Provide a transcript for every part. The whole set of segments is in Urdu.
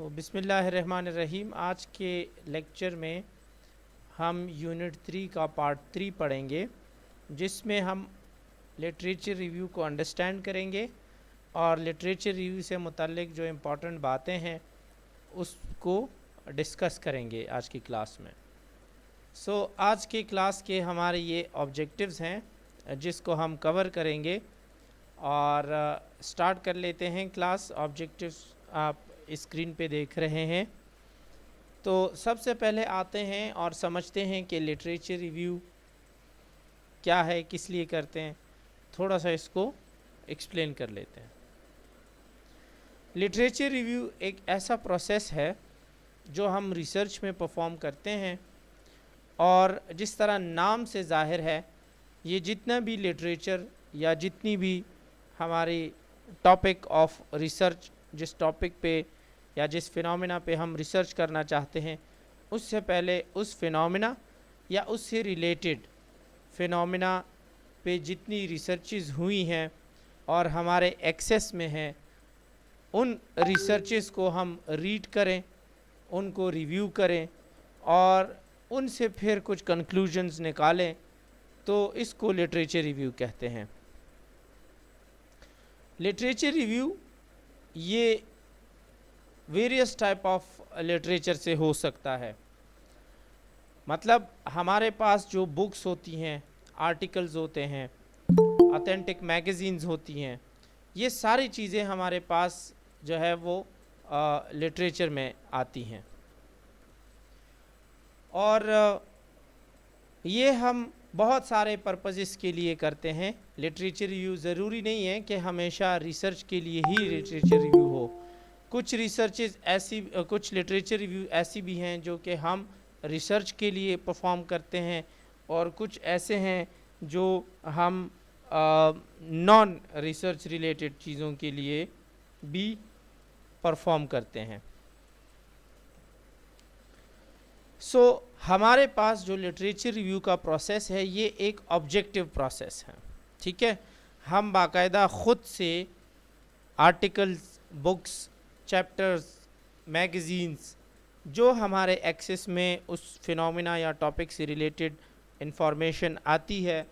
تو بسم اللہ الرحمن الرحیم. آج کے لیکچر میں ہم یونٹ 3 کا پارٹ 3 پڑھیں گے، جس میں ہم لٹریچر ریویو کو انڈرسٹینڈ کریں گے اور لٹریچر ریویو سے متعلق جو امپورٹنٹ باتیں ہیں اس کو ڈسکس کریں گے آج کی کلاس میں. آج کی کلاس کے ہمارے یہ آبجیکٹیوز ہیں جس کو ہم کور کریں گے اور سٹارٹ کر لیتے ہیں کلاس. آبجیکٹیوز آپ اسکرین پہ دیکھ رہے ہیں. تو سب سے پہلے آتے ہیں اور سمجھتے ہیں کہ لٹریچر ریویو کیا ہے، کس لیے کرتے ہیں. تھوڑا سا اس کو ایکسپلین کر لیتے ہیں. لٹریچر ریویو ایک ایسا پروسیس ہے جو ہم ریسرچ میں پرفارم کرتے ہیں، اور جس طرح نام سے ظاہر ہے یہ جتنا بھی لٹریچر یا جتنی بھی ہماری ٹاپک آف ریسرچ، جس ٹاپک پہ یا جس فینومینا پہ ہم ریسرچ کرنا چاہتے ہیں، اس سے پہلے اس فینومینا یا اس سے ریلیٹڈ فینومینا پہ جتنی ریسرچز ہوئی ہیں اور ہمارے ایکسیس میں ہیں، ان ریسرچز کو ہم ریڈ کریں، ان کو ریویو کریں اور ان سے پھر کچھ کنکلوژنز نکالیں، تو اس کو لٹریچر ریویو کہتے ہیں. لٹریچر ریویو یہ ویریس ٹائپ آف لٹریچر سے ہو سکتا ہے. مطلب ہمارے پاس جو بکس ہوتی ہیں، آرٹیکلز ہوتے ہیں، اتھینٹک میگزینز ہوتی ہیں، یہ ساری چیزیں ہمارے پاس جو ہے وہ لٹریچر میں آتی ہیں. اور یہ ہم بہت سارے پرپزز کے لیے کرتے ہیں. لٹریچر ریویو ضروری نہیں ہے کہ ہمیشہ ریسرچ کے لیے ہی لٹریچر ریویو ہو. کچھ لٹریچر ریویو ایسی بھی ہیں جو کہ ہم ریسرچ کے لیے پرفارم کرتے ہیں، اور کچھ ایسے ہیں جو ہم نان ریسرچ ریلیٹڈ چیزوں کے لیے بھی پرفارم کرتے ہیں. ہمارے پاس جو لٹریچر ریویو کا پروسیس ہے یہ ایک آبجیکٹیو پروسیس ہے. ٹھیک ہے، ہم باقاعدہ خود سے آرٹیکلز، بکس، چیپٹرز، میگزینز جو ہمارے ایکسس میں اس فینومینا یا ٹاپک سے ریلیٹڈ انفارمیشن آتی ہے،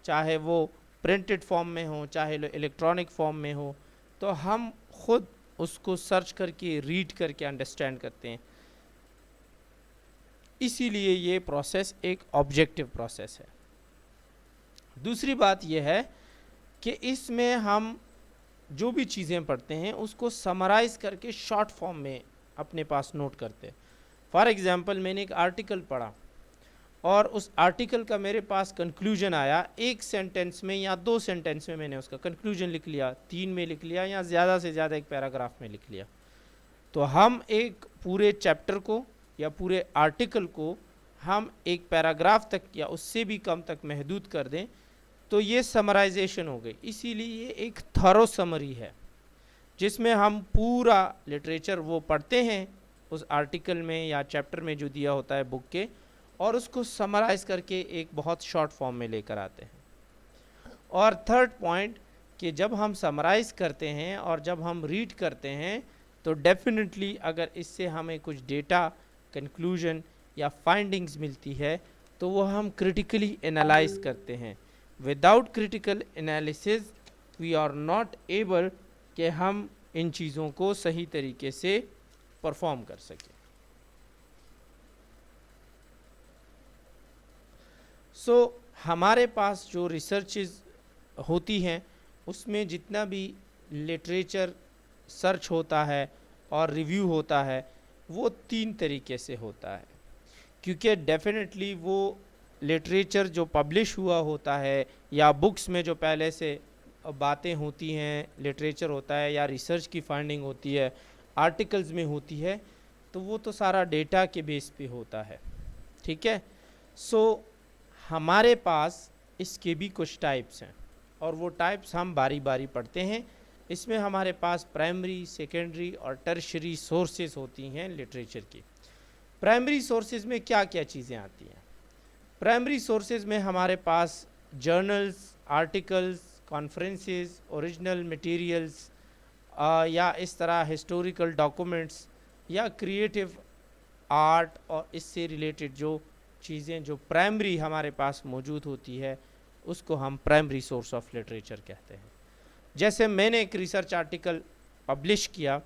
چاہے وہ پرنٹڈ فارم میں ہو چاہے الیکٹرانک فارم میں ہو، تو ہم خود اس کو سرچ کر کے ریڈ کر کے انڈرسٹینڈ کرتے ہیں. اسی لیے یہ پروسیس ایک آبجیکٹیو پروسیس ہے. دوسری بات یہ ہے کہ اس میں ہم جو بھی چیزیں پڑھتے ہیں اس کو سمرائز کر کے شارٹ فارم میں اپنے پاس نوٹ کرتے ہیں. فار ایگزامپل میں نے ایک آرٹیکل پڑھا اور اس آرٹیکل کا میرے پاس کنکلوژن آیا، ایک سینٹنس میں یا 2 سینٹنس میں نے اس کا کنکلوژن لکھ لیا، 3 میں لکھ لیا یا زیادہ سے زیادہ ایک پیراگراف میں لکھ لیا. تو ہم ایک پورے چیپٹر کو یا پورے آرٹیکل کو ہم ایک پیراگراف تک یا اس سے بھی کم تک محدود کر دیں تو یہ سمرائزیشن ہو گئی. اسی لیے یہ ایک تھرو سمری ہے جس میں ہم پورا لٹریچر وہ پڑھتے ہیں اس آرٹیکل میں یا چیپٹر میں جو دیا ہوتا ہے بک کے، اور اس کو سمرائز کر کے ایک بہت شارٹ فارم میں لے کر آتے ہیں. اور تھرڈ پوائنٹ کہ جب ہم سمرائز کرتے ہیں اور جب ہم ریڈ کرتے ہیں تو ڈیفینیٹلی اگر اس سے ہمیں کچھ ڈیٹا، کنکلوژن یا فائنڈنگز ملتی ہے تو وہ ہم کریٹیکلی انالائز کرتے ہیں. Without critical analysis we are not able کہ ہم ان چیزوں کو صحیح طریقے سے پرفارم کر سکیں. ہمارے پاس جو ریسرچز ہوتی ہیں اس میں جتنا بھی لٹریچر سرچ ہوتا ہے اور ریویو ہوتا ہے وہ 3 طریقے سے ہوتا ہے، کیونکہ ڈیفینیٹلی وہ لٹریچر جو پبلش ہوا ہوتا ہے یا بکس میں جو پہلے سے باتیں ہوتی ہیں، لٹریچر ہوتا ہے یا ریسرچ کی فائنڈنگ ہوتی ہے، آرٹیکلز میں ہوتی ہے، تو وہ تو سارا ڈیٹا کے بیس پہ ہوتا ہے. ٹھیک ہے، ہمارے پاس اس کے بھی کچھ ٹائپس ہیں اور وہ ٹائپس ہم باری باری پڑھتے ہیں. اس میں ہمارے پاس پرائمری، سیکنڈری اور ٹرشری سورسز ہوتی ہیں لٹریچر کی. پرائمری سورسز میں کیا کیا چیزیں آتی ہیں؟ پرائمری سورسز میں ہمارے پاس journals, articles, conferences, original materials یا اس طرح ہسٹوریکل ڈاکومنٹس، یا کریٹیو آرٹ اور اس سے ریلیٹڈ جو چیزیں جو پرائمری ہمارے پاس موجود ہوتی ہے اس کو ہم پرائمری سورس آف لٹریچر کہتے ہیں. جیسے میں نے ایک ریسرچ آرٹیکل پبلش کیا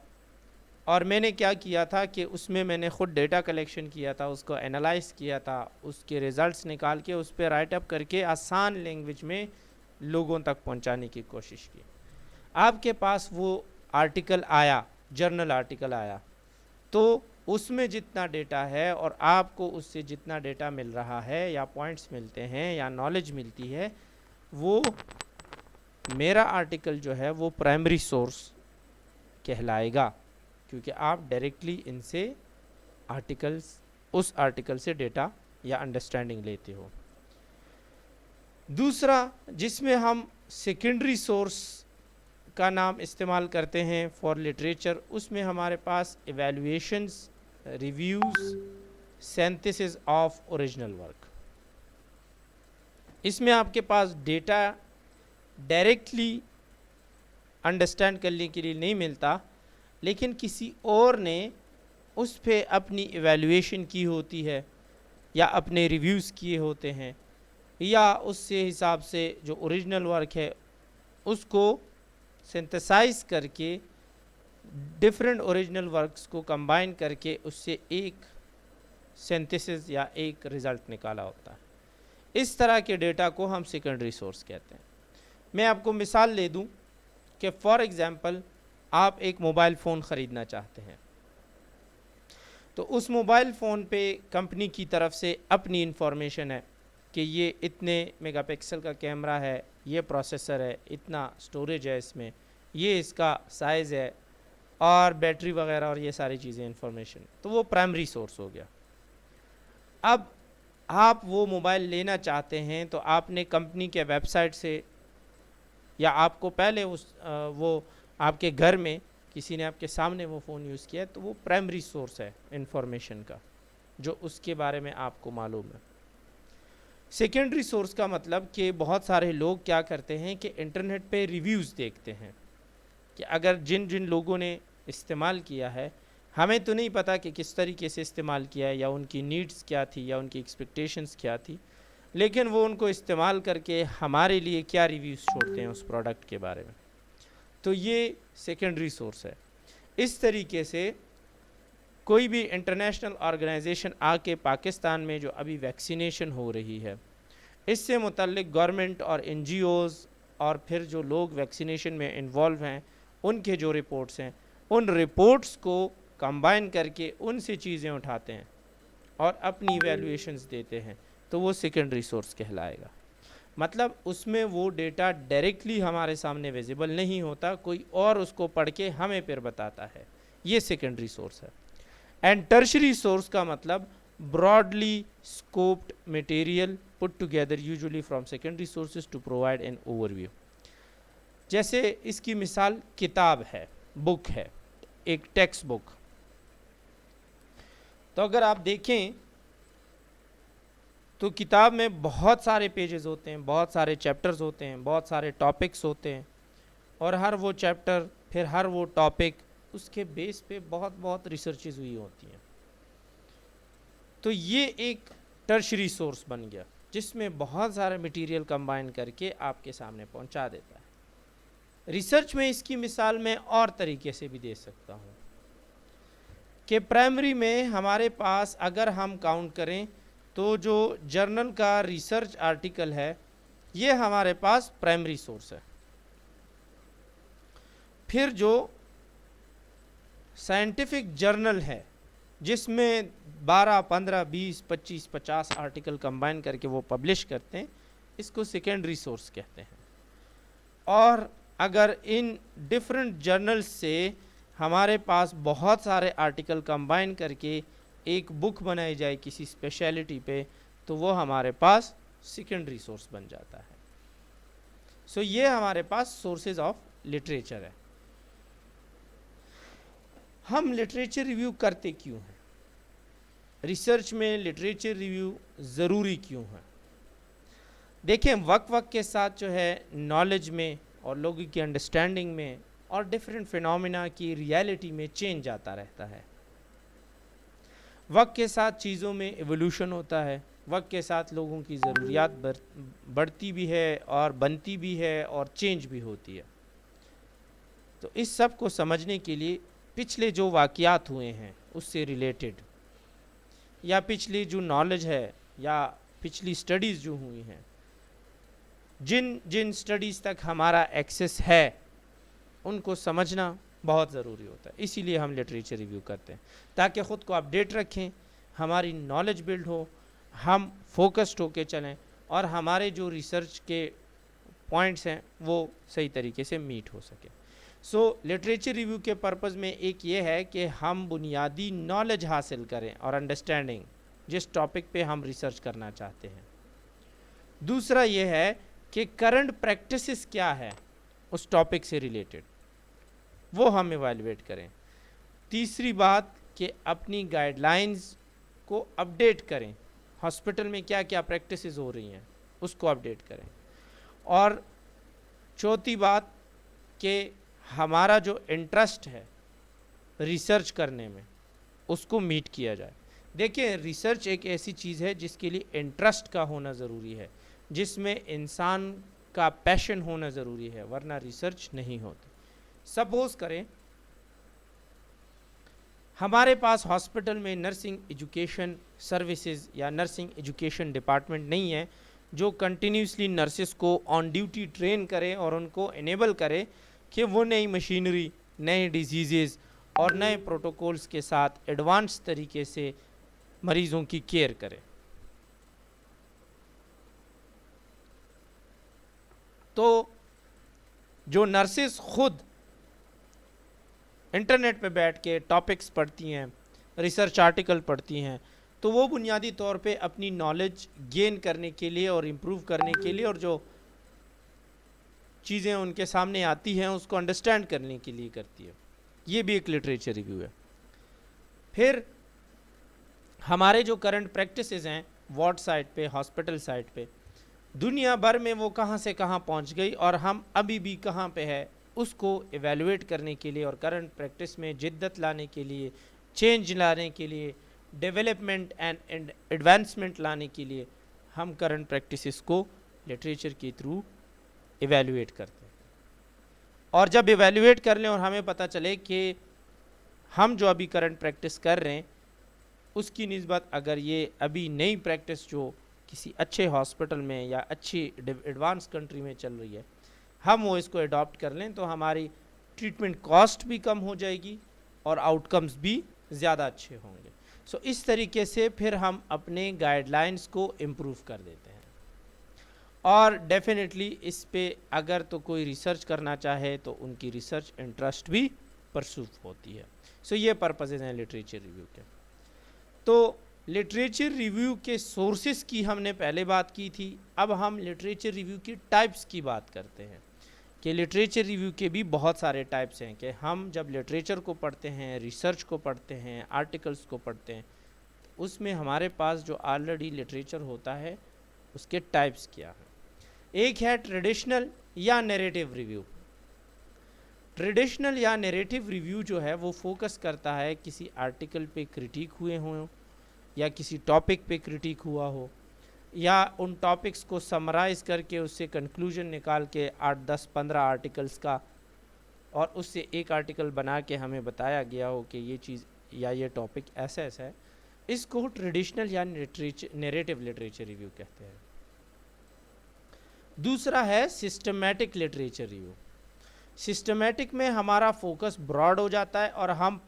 اور میں نے کیا کیا تھا کہ اس میں نے خود ڈیٹا کلیکشن کیا تھا, اس کو انالائز کیا تھا, اس کے ریزلٹس نکال کے اس پہ رائٹ اپ کر کے آسان لینگویج میں لوگوں تک پہنچانے کی کوشش کی. آپ کے پاس وہ آرٹیکل آیا, جرنل آرٹیکل آیا, تو اس میں جتنا ڈیٹا ہے اور آپ کو اس سے جتنا ڈیٹا مل رہا ہے یا پوائنٹس ملتے ہیں یا نالج ملتی ہے, وہ میرا آرٹیکل جو ہے وہ پرائمری سورس کہلائے گا, کیونکہ آپ ڈائریکٹلی ان سے اس آرٹیکل سے ڈیٹا یا انڈرسٹینڈنگ لیتے ہو. دوسرا جس میں ہم سیکنڈری سورس کا نام استعمال کرتے ہیں فار لٹریچر, اس میں ہمارے پاس evaluations, reviews, synthesis of original work. اس میں آپ کے پاس ڈیٹا ڈائریکٹلی انڈرسٹینڈ کرنے کے لیے نہیں ملتا, لیکن کسی اور نے اس پہ اپنی ایویلویشن کی ہوتی ہے یا اپنے ریویوز کیے ہوتے ہیں, یا اس سے حساب سے جو اوریجنل ورک ہے اس کو سنتھسائز کر کے ڈفرینٹ اوریجنل ورکس کو کمبائن کر کے اس سے ایک سینتھسز یا ایک رزلٹ نکالا ہوتا ہے. اس طرح کے ڈیٹا کو ہم سیکنڈری سورس کہتے ہیں. میں آپ کو مثال لے دوں کہ فار ایگزامپل آپ ایک موبائل فون خریدنا چاہتے ہیں, تو اس موبائل فون پہ کمپنی کی طرف سے اپنی انفارمیشن ہے کہ یہ اتنے میگا پکسل کا کیمرہ ہے, یہ پروسیسر ہے, اتنا سٹوریج ہے اس میں, یہ اس کا سائز ہے, اور بیٹری وغیرہ اور یہ ساری چیزیں انفارمیشن, تو وہ پرائمری سورس ہو گیا. اب آپ وہ موبائل لینا چاہتے ہیں تو آپ نے کمپنی کے ویب سائٹ سے, یا آپ کو پہلے وہ آپ کے گھر میں کسی نے آپ کے سامنے وہ فون یوز کیا, تو وہ پرائمری سورس ہے انفارمیشن کا جو اس کے بارے میں آپ کو معلوم ہے. سیکنڈری سورس کا مطلب کہ بہت سارے لوگ کیا کرتے ہیں کہ انٹرنیٹ پہ ریویوز دیکھتے ہیں کہ اگر جن لوگوں نے استعمال کیا ہے, ہمیں تو نہیں پتہ کہ کس طریقے سے استعمال کیا ہے یا ان کی نیڈز کیا تھی یا ان کی ایکسپیکٹیشنز کیا تھی, لیکن وہ ان کو استعمال کر کے ہمارے لیے کیا ریویوز چھوڑتے ہیں اس پروڈکٹ کے بارے میں, تو یہ سیکنڈری سورس ہے. اس طریقے سے کوئی بھی انٹرنیشنل آرگنائزیشن آ کے پاکستان میں جو ابھی ویکسینیشن ہو رہی ہے, اس سے متعلق گورنمنٹ اور این جی اوز اور پھر جو لوگ ویکسینیشن میں انوالو ہیں ان کے جو رپورٹس ہیں, ان رپورٹس کو کمبائن کر کے ان سے چیزیں اٹھاتے ہیں اور اپنی ایویلویشنز دیتے ہیں, تو وہ سیکنڈری سورس کہلائے گا. مطلب اس میں وہ ڈیٹا ڈائریکٹلی ہمارے سامنے ویزیبل نہیں ہوتا, کوئی اور اس کو پڑھ کے ہمیں پھر بتاتا ہے, یہ سیکنڈری سورس ہے. اینڈ ٹرشری سورس کا مطلب broadly scoped material put together usually from secondary sources to provide an overview. جیسے اس کی مثال کتاب ہے, بک ہے, ایک ٹیکسٹ بک. تو اگر آپ دیکھیں تو کتاب میں بہت سارے پیجز ہوتے ہیں, بہت سارے چیپٹرز ہوتے ہیں, بہت سارے ٹاپکس ہوتے ہیں, اور ہر وہ چیپٹر پھر ہر وہ ٹاپک اس کے بیس پہ بہت ریسرچز ہوئی ہوتی ہیں. تو یہ ایک ٹرشری سورس بن گیا جس میں بہت سارے مٹیریل کمبائن کر کے آپ کے سامنے پہنچا دیتا ہے. ریسرچ میں اس کی مثال میں اور طریقے سے بھی دے سکتا ہوں کہ پرائمری میں ہمارے پاس اگر ہم کاؤنٹ کریں تو جو جرنل کا ریسرچ آرٹیکل ہے یہ ہمارے پاس پرائمری سورس ہے. پھر جو سائنٹیفک جرنل ہے جس میں 12, 15, 20, 25, 50 آرٹیکل کمبائن کر کے وہ پبلش کرتے ہیں, اس کو سیکنڈری سورس کہتے ہیں. اور اگر ان ڈفرینٹ جرنلز سے ہمارے پاس بہت سارے آرٹیکل کمبائن کر کے ایک بک بنائی جائے کسی اسپیشلٹی پہ, تو وہ ہمارے پاس سیکنڈری سورس بن جاتا ہے. سو یہ ہمارے پاس سورسز آف لٹریچر ہے. ہم لٹریچر ریویو کرتے کیوں ہیں؟ ریسرچ میں لٹریچر ریویو ضروری کیوں ہے؟ دیکھیں وقت کے ساتھ جو ہے نالج میں اور لوگوں کی انڈرسٹینڈنگ میں اور ڈفرینٹ فینومینا کی ریالٹی میں چینج آتا رہتا ہے. وقت کے ساتھ چیزوں میں ایولیوشن ہوتا ہے، وقت کے ساتھ لوگوں کی ضروریات بڑھتی بھی ہے اور بنتی بھی ہے اور چینج بھی ہوتی ہے. تو اس سب کو سمجھنے کے لیے پچھلے جو واقعات ہوئے ہیں اس سے ریلیٹڈ، یا پچھلی جو نالج ہے یا پچھلی سٹڈیز جو ہوئی ہیں، جن سٹڈیز تک ہمارا ایکسیس ہے ان کو سمجھنا بہت ضروری ہوتا ہے. اسی لیے ہم لٹریچر ریویو کرتے ہیں تاکہ خود کو اپڈیٹ رکھیں، ہماری نالج بلڈ ہو، ہم فوکسڈ ہو کے چلیں اور ہمارے جو ریسرچ کے پوائنٹس ہیں وہ صحیح طریقے سے میٹ ہو سکے. سو لٹریچر ریویو کے پرپز میں ایک یہ ہے کہ ہم بنیادی نالج حاصل کریں اور انڈرسٹینڈنگ جس ٹاپک پہ ہم ریسرچ کرنا چاہتے ہیں. دوسرا یہ ہے کہ کرنٹ پریکٹسز کیا ہے اس ٹاپک سے ریلیٹڈ، وہ ہم ایویلویٹ کریں. تیسری بات کہ اپنی گائیڈ لائنز کو اپڈیٹ کریں، ہاسپٹل میں کیا کیا پریکٹسز ہو رہی ہیں اس کو اپڈیٹ کریں. اور چوتھی بات کہ ہمارا جو انٹرسٹ ہے ریسرچ کرنے میں اس کو میٹ کیا جائے. دیکھیں ریسرچ ایک ایسی چیز ہے جس کے لیے انٹرسٹ کا ہونا ضروری ہے، جس میں انسان کا پیشن ہونا ضروری ہے، ورنہ ریسرچ نہیں ہوتی. سپوز کریں ہمارے پاس ہاسپٹل میں نرسنگ ایجوکیشن سروسز یا نرسنگ ایجوکیشن ڈپارٹمنٹ نہیں ہے جو کنٹینیوسلی نرسز کو آن ڈیوٹی ٹرین کرے اور ان کو انیبل کرے کہ وہ نئی مشینری، نئے ڈیزیزز اور نئے پروٹوکولز کے ساتھ ایڈوانس طریقے سے مریضوں کی کیئر کرے. تو جو نرسز خود انٹرنیٹ پہ بیٹھ کے ٹاپکس پڑھتی ہیں، ریسرچ آرٹیکل پڑھتی ہیں، تو وہ بنیادی طور پہ اپنی نالج گین کرنے کے لیے اور امپروو کرنے کے لیے اور جو چیزیں ان کے سامنے آتی ہیں اس کو انڈرسٹینڈ کرنے کے لیے کرتی ہے. یہ بھی ایک لٹریچر ریویو ہے. پھر ہمارے جو کرنٹ پریکٹسز ہیں وارڈ سائٹ پہ، ہاسپٹل سائٹ پہ، دنیا بھر میں وہ کہاں سے کہاں پہنچ گئی اور ہم ابھی بھی کہاں پہ ہے، اس کو ایویلویٹ کرنے کے لیے اور کرنٹ پریکٹس میں جدت لانے کے لیے، چینج لانے کے لیے، ڈیولپمنٹ اینڈ ایڈوانسمنٹ لانے کے لیے ہم کرنٹ پریکٹسز کو لٹریچر کے تھرو ایویلویٹ کرتے ہیں. اور جب ایویلویٹ کر لیں اور ہمیں پتہ چلے کہ ہم جو ابھی کرنٹ پریکٹس کر رہے ہیں اس کی نسبت اگر یہ ابھی نئی پریکٹس جو کسی اچھے ہاسپٹل میں یا اچھی ایڈوانس کنٹری میں چل رہی ہے ہم وہ اس کو اڈاپٹ کر لیں تو ہماری ٹریٹمنٹ کاسٹ بھی کم ہو جائے گی اور آؤٹ کمز بھی زیادہ اچھے ہوں گے. سو اس طریقے سے پھر ہم اپنے گائیڈ لائنز کو امپروو کر دیتے ہیں. اور ڈیفینیٹلی اس پہ اگر تو کوئی ریسرچ کرنا چاہے تو ان کی ریسرچ انٹرسٹ بھی پرسو ہوتی ہے. سو یہ پرپزز ہیں لٹریچر ریویو کے. تو لٹریچر ریویو کے سورسز کی ہم نے پہلے بات کی تھی، اب ہم لٹریچر ریویو کی ٹائپس کی بات کرتے ہیں کہ لٹریچر ریویو کے بھی بہت سارے ٹائپس ہیں کہ ہم جب لٹریچر کو پڑھتے ہیں، ریسرچ کو پڑھتے ہیں، آرٹیکلس کو پڑھتے ہیں، اس میں ہمارے پاس جو آلریڈی لٹریچر ہوتا ہے اس کے ٹائپس کیا ہیں. ایک ہے ٹریڈیشنل یا نیریٹیو ریویو. ٹریڈیشنل یا نیریٹیو ریویو جو ہے وہ فوکس کرتا ہے کسی آرٹیکل پہ کریٹیک ہوئے ہوں یا کسی ٹاپک پہ کریٹیک ہوا ہو یا ان ٹاپکس کو سمرائز کر کے اس سے کنکلوژن نکال کے 8 10 15 آرٹیکلس کا اور اس سے ایک آرٹیکل بنا کے ہمیں بتایا گیا ہو کہ یہ چیز یا یہ ٹاپک ایسا ایسا ہے. اس کو ٹریڈیشنل یا نیریٹیو لٹریچر ریویو کہتے ہیں. دوسرا ہے سسٹمیٹک لٹریچر ریویو. سسٹمیٹک میں ہمارا فوکس براڈ ہو جاتا ہے اور ہم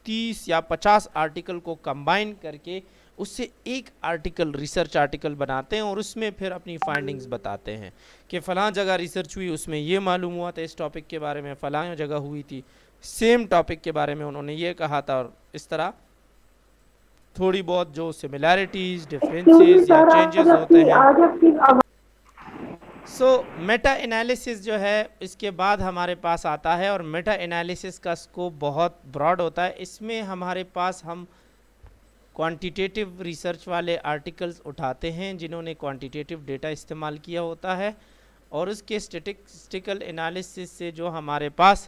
30 یا 50 آرٹیکل کو کمبائن کر کے اس سے ایک آرٹیکل ریسرچ آرٹیکل بناتے ہیں اور اس میں پھر اپنی فائنڈنگز بتاتے ہیں کہ فلاں جگہ ریسرچ ہوئی، اس میں یہ معلوم ہوا تھا اس ٹاپک کے بارے میں، فلاں جگہ ہوئی تھی سیم ٹاپک کے بارے میں انہوں نے یہ کہا تھا، اور اس طرح تھوڑی بہت جو سملیرٹیز، ڈفرینسز یا چینجز ہوتے ہیں. سو میٹا انالیسس جو ہے اس کے بعد ہمارے پاس آتا ہے اور میٹا انالیسس کا اسکوپ بہت براڈ ہوتا ہے. اس میں ہمارے پاس ہم کوانٹیٹیو ریسرچ والے آرٹیکلز اٹھاتے ہیں جنہوں نے کوانٹیٹیو ڈیٹا استعمال کیا ہوتا ہے اور اس کے اسٹیٹسٹیکل انالیسس سے جو ہمارے پاس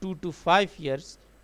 2 to 5 years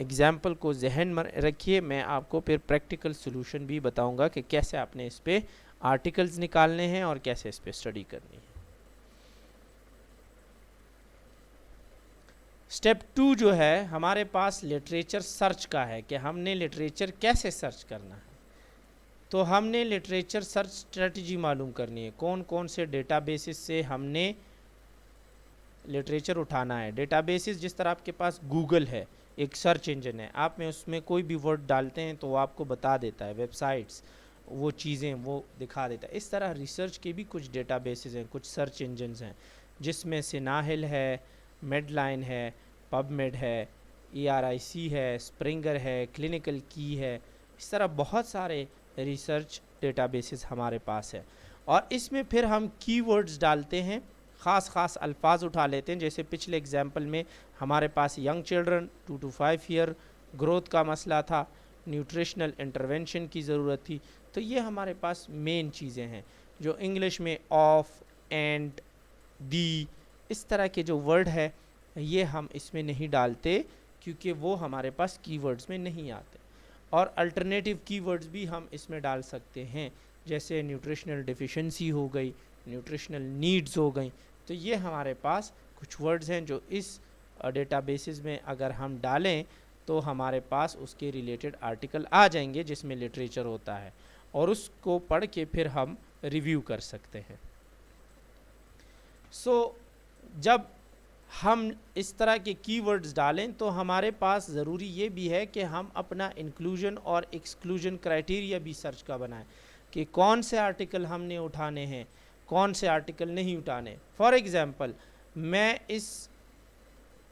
ایگزامپل کو ذہن میں رکھیے، میں آپ کو پھر پریکٹیکل سلوشن بھی بتاؤں گا کہ کیسے آپ نے اس پہ آرٹیکلز نکالنے ہیں اور کیسے اس پہ اسٹڈی کرنی ہے۔ اسٹیپ 2 جو ہے ہمارے پاس لٹریچر سرچ کا ہے کہ ہم نے لٹریچر کیسے سرچ کرنا ہے۔ تو ہم نے لٹریچر سرچ اسٹریٹجی معلوم کرنی ہے، کون کون سے ڈیٹا بیسز سے ہم نے لٹریچر اٹھانا ہے۔ ڈیٹا بیسز جس طرح آپ کے پاس گوگل ہے، ایک سرچ انجن ہے، آپ میں اس میں کوئی بھی ورڈ ڈالتے ہیں تو وہ آپ کو بتا دیتا ہے، ویب سائٹس وہ چیزیں وہ دکھا دیتا ہے۔ اس طرح ریسرچ کے بھی کچھ ڈیٹا بیسز ہیں، کچھ سرچ انجنز ہیں، جس میں سے ناہل ہے، میڈ لائن ہے، پب میڈ ہے، ERIC ہے، اسپرنگر ہے، کلینکل کی ہے، اس طرح بہت سارے ریسرچ ڈیٹا بیسز ہمارے پاس ہے۔ اور اس میں پھر ہم کی ورڈز ڈالتے ہیں، خاص الفاظ اٹھا لیتے ہیں، جیسے پچھلے ایگزامپل میں ہمارے پاس young children 2 to 5 year growth کا مسئلہ تھا، نیوٹریشنل انٹرونشن کی ضرورت تھی، تو یہ ہمارے پاس مین چیزیں ہیں۔ جو انگلش میں آف، اینڈ، دی، اس طرح کے جو ورڈ ہے یہ ہم اس میں نہیں ڈالتے کیونکہ وہ ہمارے پاس کی ورڈز میں نہیں آتے۔ اور الٹرنیٹیو کی ورڈز بھی ہم اس میں ڈال سکتے ہیں، جیسے نیوٹریشنل ڈیفیشنسی ہو گئی، نیوٹریشنل نیڈز ہو گئیں، تو یہ ہمارے پاس کچھ ورڈز ہیں جو اس ڈیٹا بیسز میں اگر ہم ڈالیں تو ہمارے پاس اس کے ریلیٹڈ آرٹیکل آ جائیں گے جس میں لٹریچر ہوتا ہے، اور اس کو پڑھ کے پھر ہم ریویو کر سکتے ہیں۔ جب ہم اس طرح کے کی ورڈز ڈالیں تو ہمارے پاس ضروری یہ بھی ہے کہ ہم اپنا انکلوژن اور ایکسکلوژن کرائٹیریا بھی سرچ کا بنائیں کہ کون سے آرٹیکل ہم نے اٹھانے ہیں، کون سے آرٹیکل نہیں اٹھانے۔ فار ایگزامپل میں اس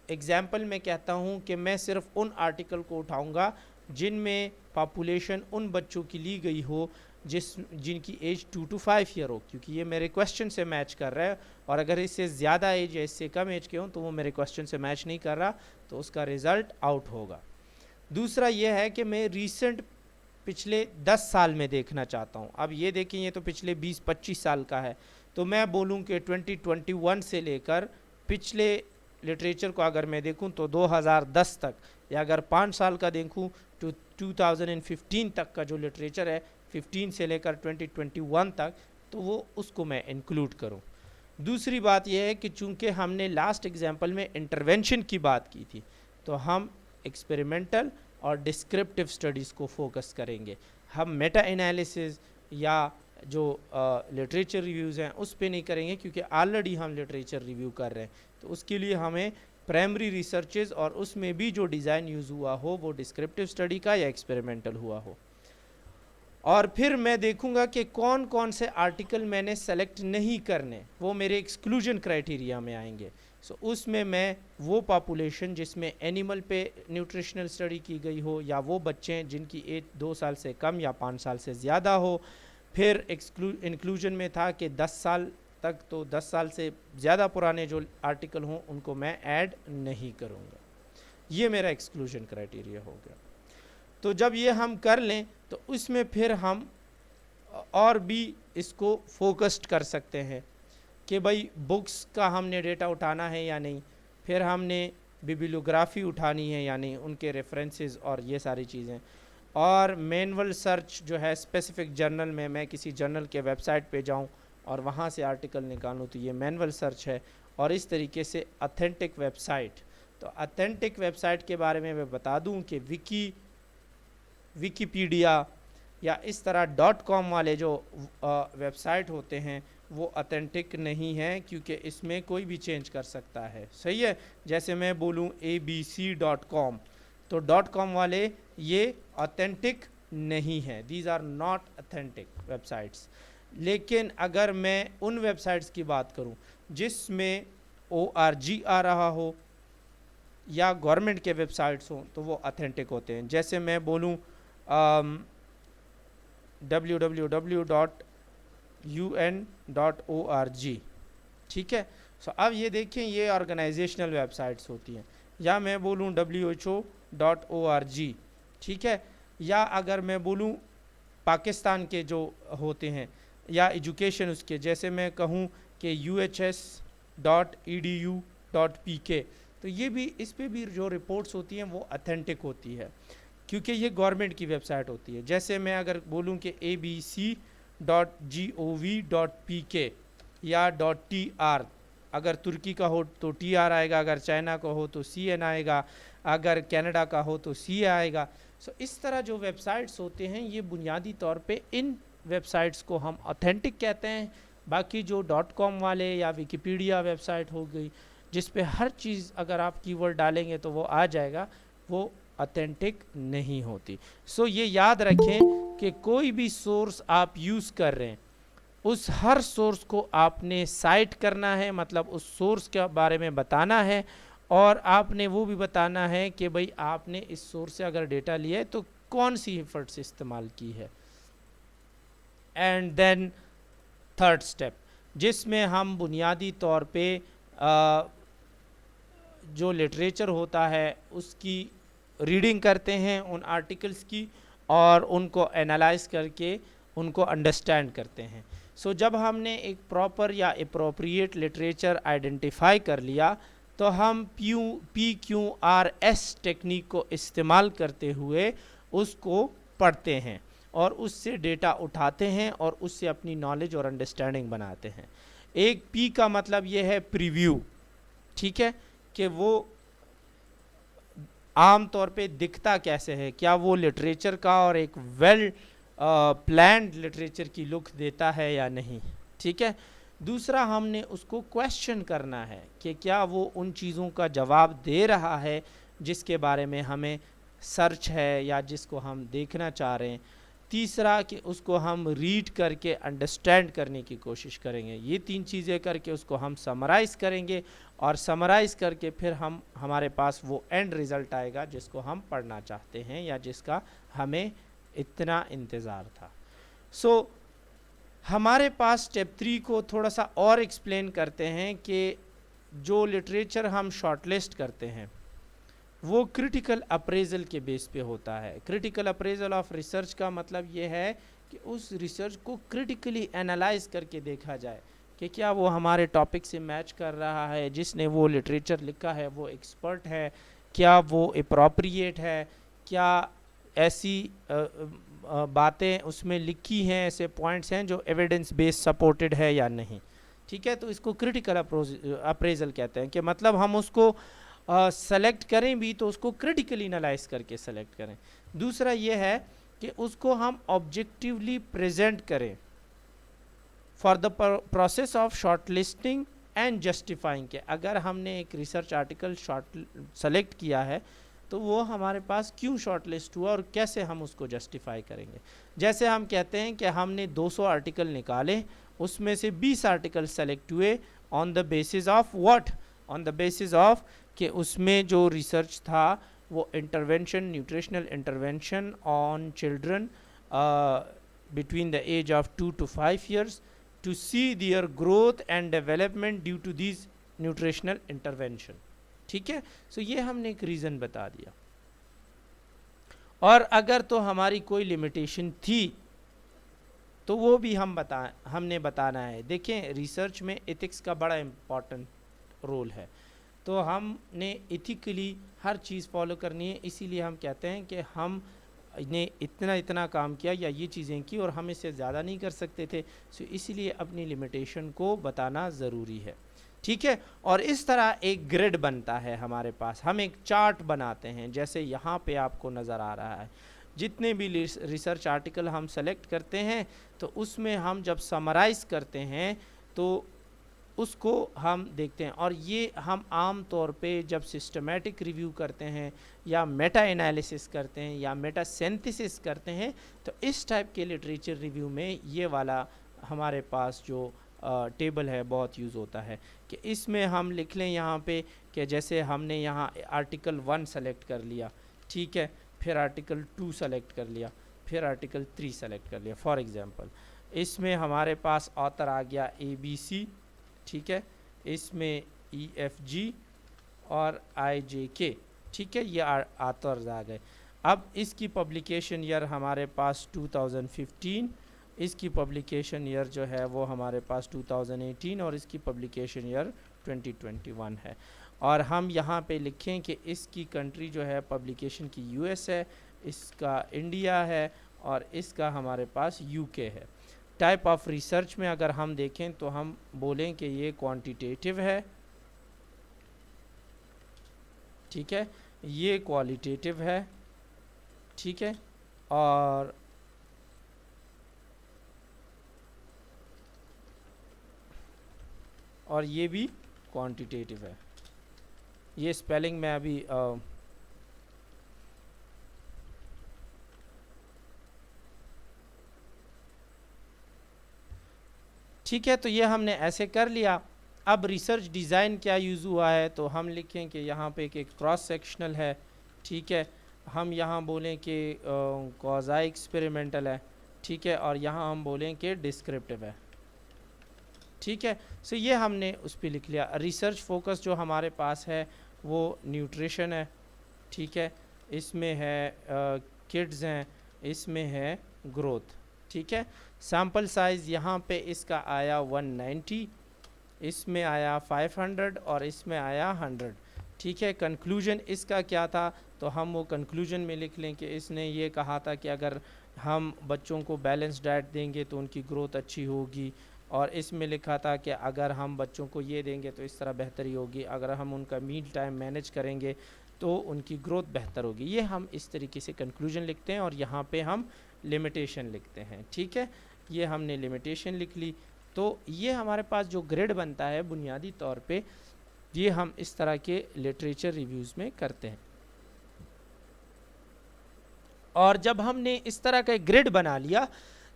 ایگزامپل میں کہتا ہوں کہ میں صرف ان آرٹیکل کو اٹھاؤں گا جن میں پاپولیشن ان بچوں کی لی گئی ہو جن کی ایج 2 to 5 ایئر ہو، کیونکہ یہ میرے کویسچن سے میچ کر رہا ہے، اور اگر اس سے زیادہ ایج یا اس سے کم ایج کے ہوں تو وہ میرے کویسچن سے میچ نہیں کر رہا، تو اس کا رزلٹ آؤٹ ہوگا۔ دوسرا یہ ہے کہ میں ریسنٹ پچھلے 10 سال میں دیکھنا چاہتا ہوں۔ اب یہ دیکھیں یہ تو پچھلے 20-25 سال کا ہے، تو میں بولوں کہ 2021 سے لے کر پچھلے لٹریچر کو اگر میں دیکھوں تو 2010 تک، یا اگر 5 سال کا دیکھوں تو 2015 تک کا جو لٹریچر ہے، 15 سے لے کر 2021 تک، تو وہ اس کو میں انکلوڈ کروں۔ دوسری بات یہ ہے کہ چونکہ ہم نے لاسٹ ایگزامپل میں انٹرونشن کی بات کی تھی، تو ہم ایکسپیریمنٹل اور ڈسکرپٹیو سٹڈیز کو فوکس کریں گے۔ ہم میٹا انالیسز یا جو لٹریچر ریویوز ہیں اس پہ نہیں کریں گے، کیونکہ آلریڈی ہم لٹریچر ریویو کر رہے ہیں، تو اس کے لیے ہمیں پرائمری ریسرچز اور اس میں بھی جو ڈیزائن یوز ہوا ہو وہ ڈسکرپٹیو سٹڈی کا یا ایکسپیریمنٹل ہوا ہو۔ اور پھر میں دیکھوں گا کہ کون کون سے آرٹیکل میں نے سلیکٹ نہیں کرنے، وہ میرے ایکسکلوژن کرائٹیریا میں آئیں گے۔ اس میں وہ پاپولیشن جس میں اینیمل پہ نیوٹریشنل سٹڈی کی گئی ہو، یا وہ بچے جن کی ایج 2 سال سے کم یا 5 سال سے زیادہ ہو۔ پھر انکلوژن میں تھا کہ 10 سال تک، تو 10 سال سے زیادہ پرانے جو آرٹیکل ہوں ان کو میں ایڈ نہیں کروں گا۔ یہ میرا ایکسکلوژن کرائٹیریا ہو گیا۔ تو جب یہ ہم کر لیں تو اس میں پھر ہم اور بھی اس کو فوکسڈ کر سکتے ہیں کہ بھائی بکس کا ہم نے ڈیٹا اٹھانا ہے یا نہیں، پھر ہم نے بیبلیوگرافی اٹھانی ہے یا نہیں، ان کے ریفرنسز اور یہ ساری چیزیں، اور مینول سرچ جو ہے اسپیسیفک جرنل میں کسی جرنل کے ویب سائٹ پہ جاؤں اور وہاں سے آرٹیکل نکالوں، تو یہ مینول سرچ ہے۔ اور اس طریقے سے اتھینٹک ویب سائٹ، تو اتھینٹک ویب سائٹ کے بارے میں بتا دوں کہ ویکیپیڈیا یا اس طرح .com والے جو ویب سائٹ ہوتے ہیں وہ اتھینٹک نہیں ہیں، کیونکہ اس میں کوئی بھی چینج کر سکتا ہے، صحیح ہے۔ جیسے میں بولوں abc.com، تو .com والے یہ اتھینٹک نہیں ہیں، these are not authentic websites. لیکن اگر میں ان ویب سائٹس کی بات کروں جس میں ORG آ رہا ہو یا گورنمنٹ کے ویب سائٹس ہوں تو وہ اتھینٹک ہوتے ہیں۔ جیسے میں بولوں www.un.org، ٹھیک ہے۔ اب یہ دیکھیں یہ آرگنائزیشنل ویب سائٹس ہوتی ہیں، یا میں بولوں WHO.org، ٹھیک ہے۔ یا اگر میں بولوں پاکستان کے جو ہوتے ہیں یا ایجوکیشن اس کے، جیسے میں کہوں کہ UHS.edu.pk، تو یہ بھی اس پہ بھی جو رپورٹس ہوتی ہیں وہ اتھینٹک ہوتی ہے کیونکہ یہ گورنمنٹ کی ویب سائٹ ہوتی ہے. جیسے میں اگر بولوں کہ abc.gov.pk یا .tr، اگر ترکی کا ہو تو TR آئے گا، اگر چائنا کا ہو تو CN آئے گا، اگر کینیڈا کا ہو تو C آئے گا. سو اس طرح جو ویب سائٹس ہوتے ہیں یہ بنیادی طور پہ ان ویب سائٹس کو ہم اتھینٹک کہتے ہیں. باقی جو .com والے یا ویکیپیڈیا ویب سائٹ ہو گئی جس پہ ہر چیز اگر آپ کی ورڈ ڈالیں گے تو وہ آ جائے گا، وہ اتھینٹک نہیں ہوتی. سو یہ یاد رکھیں کہ کوئی بھی سورس آپ یوز کر رہے ہیں اس ہر سورس کو آپ نے سائٹ کرنا ہے، مطلب اس سورس کے بارے میں بتانا ہے، اور آپ نے وہ بھی بتانا ہے کہ بھئی آپ نے اس سورس سے اگر ڈیٹا لیا ہے تو کون سی ایفرٹس استعمال کی ہے. اینڈ دین تھرڈ اسٹیپ جس میں ہم بنیادی طور پہ جو لٹریچر ہوتا ہے اس کی ریڈنگ کرتے ہیں، ان آرٹیکلس کی، اور ان کو انالائز کر کے ان کو انڈرسٹینڈ کرتے ہیں. سو جب ہم نے ایک پراپر یا اپروپریٹ لٹریچر آئیڈینٹیفائی کر لیا تو ہم PQRS ٹیکنیک کو استعمال کرتے ہوئے اس کو پڑھتے ہیں اور اس سے ڈیٹا اٹھاتے ہیں اور اس سے اپنی نالج اور انڈرسٹینڈنگ بناتے ہیں. ایک P کا مطلب یہ ہے پریویو، ٹھیک ہے، کہ وہ عام طور پہ دکھتا کیسے ہے، کیا وہ لٹریچر کا اور ایک ویل پلانڈ لٹریچر کی لک دیتا ہے یا نہیں، ٹھیک ہے. دوسرا ہم نے اس کو کویسچن کرنا ہے کہ کیا وہ ان چیزوں کا جواب دے رہا ہے جس کے بارے میں ہمیں سرچ ہے یا جس کو ہم دیکھنا چاہ رہے ہیں. تیسرا کہ اس کو ہم ریڈ کر کے انڈرسٹینڈ کرنے کی کوشش کریں گے. یہ تین چیزیں کر کے اس کو ہم سمرائز کریں گے اور سمرائز کر کے پھر ہمارے پاس وہ اینڈ رزلٹ آئے گا جس کو ہم پڑھنا چاہتے ہیں یا جس کا ہمیں اتنا انتظار تھا. سو ہمارے پاس اسٹیپ 3 کو تھوڑا سا اور ایکسپلین کرتے ہیں کہ جو لٹریچر ہم شارٹ لسٹ کرتے ہیں وہ کرٹیکل اپریزل کے بیس پہ ہوتا ہے. کرٹیکل اپریزل آف ریسرچ کا مطلب یہ ہے کہ اس ریسرچ کو کرٹیکلی انالائز کر کے دیکھا جائے کہ کیا وہ ہمارے ٹاپک سے میچ کر رہا ہے، جس نے وہ لٹریچر لکھا ہے وہ ایکسپرٹ ہے، کیا وہ اپروپریٹ ہے، کیا ایسی باتیں اس میں لکھی ہیں، ایسے پوائنٹس ہیں جو ایویڈنس بیس سپورٹڈ ہے یا نہیں، ٹھیک ہے. تو اس کو کرٹیکل اپریزل کہتے ہیں کہ مطلب ہم اس کو سلیکٹ کریں بھی تو اس کو کرٹیکلی انالائز کر کے سلیکٹ کریں. دوسرا یہ ہے کہ اس کو ہم آبجیکٹیولی پریزنٹ کریں for the process of short listing and justifying. کہ اگر ہم نے ایک ریسرچ آرٹیکل سلیکٹ کیا ہے تو وہ ہمارے پاس کیوں شارٹ لسٹ ہوا اور کیسے ہم اس کو جسٹیفائی کریں گے. جیسے ہم کہتے ہیں کہ ہم نے 200 آرٹیکل نکالے، اس میں سے 20 آرٹیکل سلیکٹ ہوئے on the basis of what, on the basis of کہ اس میں جو ریسرچ تھا وہ intervention, nutritional intervention on children between the age of 2 to 5 years to see their growth and development due to these nutritional intervention. ٹھیک ہے. سو یہ ہم نے ایک ریزن بتا دیا. اور اگر تو ہماری کوئی لمیٹیشن تھی تو وہ بھی ہم نے بتانا ہے. دیکھیں ریسرچ میں ایتھکس کا بڑا امپورٹنٹ رول ہے، تو ہم نے ایتھیکلی ہر چیز فالو کرنی ہے. اسی لیے ہم کہتے ہیں کہ ہم نے اتنا کام کیا یا یہ چیزیں کی اور ہم اس سے زیادہ نہیں کر سکتے تھے. سو اسی لیے اپنی لمیٹیشن کو بتانا ضروری ہے. ٹھیک ہے. اور اس طرح ایک گریڈ بنتا ہے ہمارے پاس، ہم ایک چارٹ بناتے ہیں جیسے یہاں پہ آپ کو نظر آ رہا ہے. جتنے بھی ریسرچ آرٹیکل ہم سلیکٹ کرتے ہیں تو اس میں ہم جب سمرائز کرتے ہیں تو اس کو ہم دیکھتے ہیں. اور یہ ہم عام طور پہ جب سسٹمیٹک ریویو کرتے ہیں یا میٹا انالیسس کرتے ہیں یا میٹا سینتھسس کرتے ہیں تو اس ٹائپ کے لٹریچر ریویو میں یہ والا ہمارے پاس جو ٹیبل ہے بہت یوز ہوتا ہے کہ اس میں ہم لکھ لیں یہاں پہ کہ جیسے ہم نے یہاں آرٹیکل 1 سلیکٹ کر لیا، ٹھیک ہے، پھر آرٹیکل 2 سلیکٹ کر لیا، پھر آرٹیکل 3 سلیکٹ کر لیا. فار ایگزامپل اس میں ہمارے پاس آتھر آ گیا ABC، ٹھیک ہے، اس میں EFG اور IJK، ٹھیک ہے، یہ آتھرز آ گئے. اب اس کی پبلیکیشن ایئر ہمارے پاس 2015، اس کی پبلیکیشن ایئر جو ہے وہ ہمارے پاس 2018 اور اس کی پبلیکیشن ایئر 2021 ہے. اور ہم یہاں پہ لکھیں کہ اس کی کنٹری جو ہے پبلیکیشن کی یو ایس ہے، اس کا انڈیا ہے، اور اس کا ہمارے پاس یو کے ہے۔ ٹائپ آف ریسرچ میں اگر ہم دیکھیں تو ہم بولیں کہ یہ کوانٹیٹیو ہے، ٹھیک ہے، یہ کوالیٹیٹیو ہے، ٹھیک ہے، اور یہ بھی کوانٹیٹیو ہے۔ یہ اسپیلنگ میں ابھی ٹھیک ہے، تو یہ ہم نے ایسے کر لیا۔ اب ریسرچ ڈیزائن کیا یوز ہوا ہے، تو ہم لکھیں کہ یہاں پہ ایک کراس سیکشنل ہے، ٹھیک ہے، ہم یہاں بولیں کہ کوزائی ایکسپیریمنٹل ہے، ٹھیک ہے، اور یہاں ہم بولیں کہ ڈسکرپٹیو ہے، ٹھیک ہے۔ سو یہ ہم نے اس پہ لکھ لیا۔ ریسرچ فوکس جو ہمارے پاس ہے وہ نیوٹریشن ہے، ٹھیک ہے، اس میں ہے کڈز ہیں، اس میں ہے گروتھ، ٹھیک ہے۔ سیمپل سائز یہاں پہ اس کا آیا 190، اس میں آیا 500 اور اس میں آیا 100، ٹھیک ہے۔ کنکلوژن اس کا کیا تھا، تو ہم وہ کنکلوژن میں لکھ لیں کہ اس نے یہ کہا تھا کہ اگر ہم بچوں کو بیلنس ڈائٹ دیں گے تو ان کی گروتھ اچھی ہوگی، اور اس میں لکھا تھا کہ اگر ہم بچوں کو یہ دیں گے تو اس طرح بہتری ہوگی، اگر ہم ان کا میل ٹائم مینیج کریں گے تو ان کی گروتھ بہتر ہوگی۔ یہ ہم اس طریقے سے کنکلوژن لکھتے ہیں، اور یہاں پہ ہم لمیٹیشن لکھتے ہیں، ٹھیک ہے۔ یہ ہم نے لمیٹیشن لکھ لی۔ تو یہ ہمارے پاس جو گریڈ بنتا ہے بنیادی طور پہ یہ ہم اس طرح کے لٹریچر ریویوز میں کرتے ہیں۔ اور جب ہم نے اس طرح کا گریڈ بنا لیا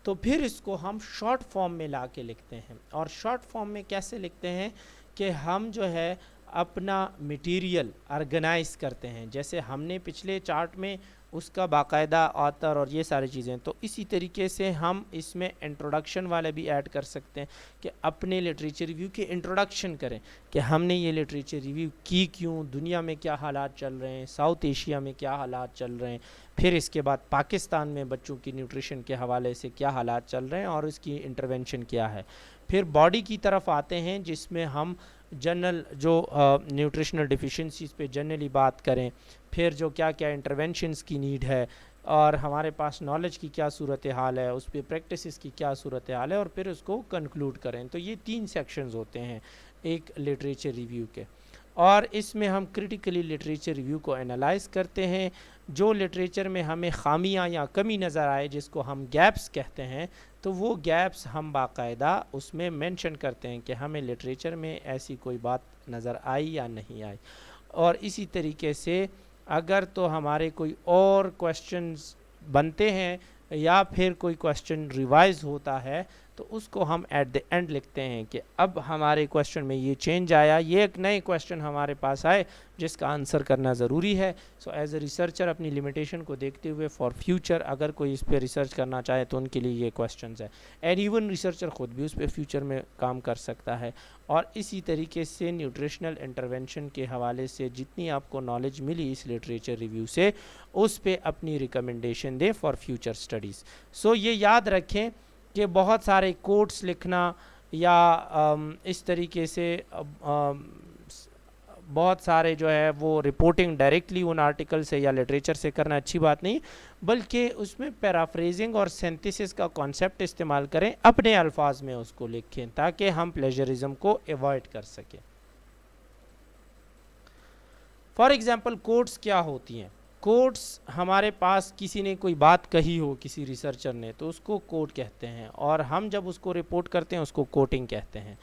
تو پھر اس کو ہم شارٹ فارم میں لا کے لکھتے ہیں۔ اور شارٹ فارم میں کیسے لکھتے ہیں کہ ہم جو ہے اپنا مٹیریل آرگنائز کرتے ہیں، جیسے ہم نے پچھلے چارٹ میں اس کا باقاعدہ آتھر اور یہ ساری چیزیں، تو اسی طریقے سے ہم اس میں انٹروڈکشن والے بھی ایڈ کر سکتے ہیں کہ اپنے لٹریچر ریویو کی انٹروڈکشن کریں کہ ہم نے یہ لٹریچر ریویو کی کیوں، دنیا میں کیا حالات چل رہے ہیں، ساؤتھ ایشیا میں کیا حالات چل رہے ہیں، پھر اس کے بعد پاکستان میں بچوں کی نیوٹریشن کے حوالے سے کیا حالات چل رہے ہیں اور اس کی انٹرونشن کیا ہے۔ پھر باڈی کی طرف آتے ہیں جس میں ہم جنرل جو نیوٹریشنل ڈیفیشنسیز پہ جنرلی بات کریں، پھر جو کیا کیا انٹرونشنز کی نیڈ ہے، اور ہمارے پاس نالج کی کیا صورتحال ہے، اس پہ پریکٹسز کی کیا صورتحال ہے، اور پھر اس کو کنکلوڈ کریں۔ تو یہ 3 سیکشنز ہوتے ہیں ایک لٹریچر ریویو کے، اور اس میں ہم کرٹیکلی لٹریچر ریویو کو انالائز کرتے ہیں۔ جو لٹریچر میں ہمیں خامیاں یا کمی نظر آئے جس کو ہم گیپس کہتے ہیں، تو وہ گیپس ہم باقاعدہ اس میں مینشن کرتے ہیں کہ ہمیں لٹریچر میں ایسی کوئی بات نظر آئی یا نہیں آئی۔ اور اسی طریقے سے اگر تو ہمارے کوئی اور کویسچنز بنتے ہیں یا پھر کوئی کویسچن ریوائز ہوتا ہے تو اس کو ہم ایٹ دی اینڈ لکھتے ہیں کہ اب ہمارے کویسچن میں یہ چینج آیا، یہ ایک نئے کویسچن ہمارے پاس آئے جس کا آنسر کرنا ضروری ہے۔ سو ایز اے ریسرچر اپنی لمیٹیشن کو دیکھتے ہوئے فار فیوچر اگر کوئی اس پہ ریسرچ کرنا چاہے تو ان کے لیے یہ کویسچنز ہیں، اینڈ ایون ریسرچر خود بھی اس پہ فیوچر میں کام کر سکتا ہے۔ اور اسی طریقے سے نیوٹریشنل انٹرونشن کے حوالے سے جتنی آپ کو نالج ملی اس لٹریچر ریویو سے، اس پہ اپنی ریکمنڈیشن دیں فار فیوچر اسٹڈیز۔ سو یہ یاد رکھیں کہ بہت سارے کوٹس لکھنا یا اس طریقے سے بہت سارے جو ہے وہ رپورٹنگ ڈائریکٹلی ان آرٹیکل سے یا لٹریچر سے کرنا اچھی بات نہیں، بلکہ اس میں پیرافریزنگ اور سینتھیسس کا کانسیپٹ استعمال کریں، اپنے الفاظ میں اس کو لکھیں تاکہ ہم پلیجرزم کو ایوائڈ کر سکیں۔ فار ایگزامپل کوٹس کیا ہوتی ہیں؟ کوٹس ہمارے پاس کسی نے کوئی بات کہی ہو کسی ریسرچر نے تو اس کو کوٹ کہتے ہیں، اور ہم جب اس کو رپورٹ کرتے ہیں اس کو کوٹنگ کہتے ہیں۔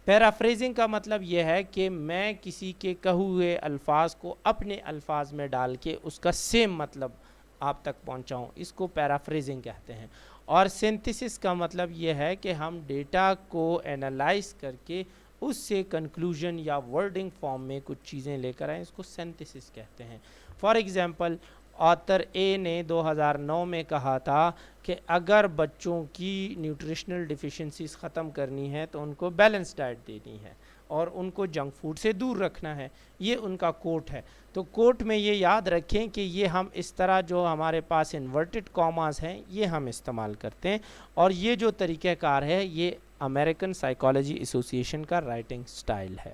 پیرافریزنگ کا مطلب یہ ہے کہ میں کسی کے کہے ہوئے الفاظ کو اپنے الفاظ میں ڈال کے اس کا سیم مطلب آپ تک پہنچاؤں، اس کو پیرافریزنگ کہتے ہیں۔ اور سینتھیسس کا مطلب یہ ہے کہ ہم ڈیٹا کو انالائز کر کے اس سے کنکلوژن یا ورڈنگ فارم میں کچھ چیزیں لے کر آئیں، اس کو سینتھیسس کہتے ہیں۔ فار ایگزامپل آتھر اے نے 2009 میں کہا تھا کہ اگر بچوں کی نیوٹریشنل ڈیفیشنسیز ختم کرنی ہے تو ان کو بیلنس ڈائٹ دینی ہے اور ان کو جنک فوڈ سے دور رکھنا ہے، یہ ان کا کوٹ ہے۔ تو کوٹ میں یہ یاد رکھیں کہ یہ ہم اس طرح جو ہمارے پاس انورٹڈ کاماز ہیں یہ ہم استعمال کرتے ہیں، اور یہ جو طریقہ کار ہے یہ امریکن سائیکالوجی ایسوسی ایشن کا رائٹنگ سٹائل ہے۔